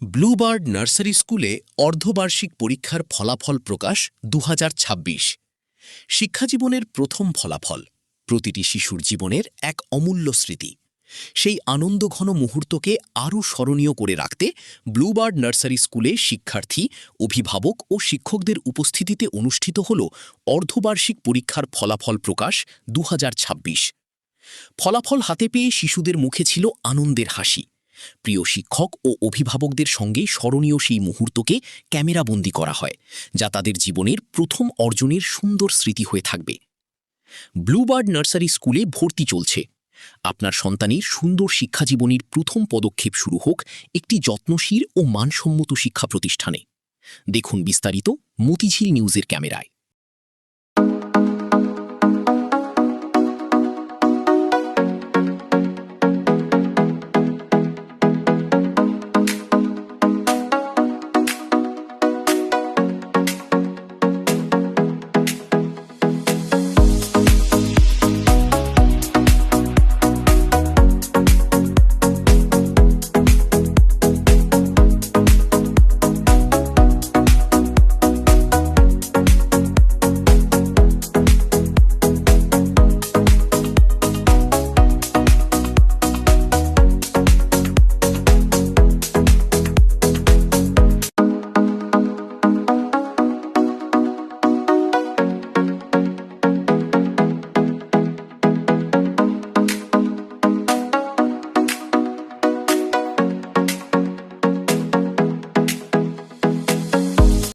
Bluebird nursery স্কুলে অর্ধবার্ষিক পরীক্ষার ফলাফল প্রকাশ ২০২৬। শিক্ষাজীবনের প্রথম ফলাফল প্রতিটি শিশুর জীবনের এক অমূল্য স্মৃতি। সেই আনন্দঘন মুহূর্তকে আরও স্মরণীয় করে রাখতে ব্লুবার্ড নার্সারি স্কুলে শিক্ষার্থী, অভিভাবক ও শিক্ষকদের উপস্থিতিতে অনুষ্ঠিত হল অর্ধবার্ষিক পরীক্ষার ফলাফল প্রকাশ ২০২৬। ফলাফল হাতে পেয়ে শিশুদের মুখে ছিল আনন্দের হাসি। প্রিয় শিক্ষক ও অভিভাবকদের সঙ্গে স্মরণীয় সেই মুহূর্তকে ক্যামেরাবন্দি করা হয়, যা তাদের জীবনের প্রথম অর্জনের সুন্দর স্মৃতি হয়ে থাকবে। ব্লুবার্ড নার্সারি স্কুলে ভর্তি চলছে। আপনার সন্তানের সুন্দর শিক্ষাজীবনের প্রথম পদক্ষেপ শুরু হোক একটি যত্নশীল ও মানসম্মত শিক্ষা প্রতিষ্ঠানে। দেখুন বিস্তারিত মতিঝিল নিউজের ক্যামেরায়।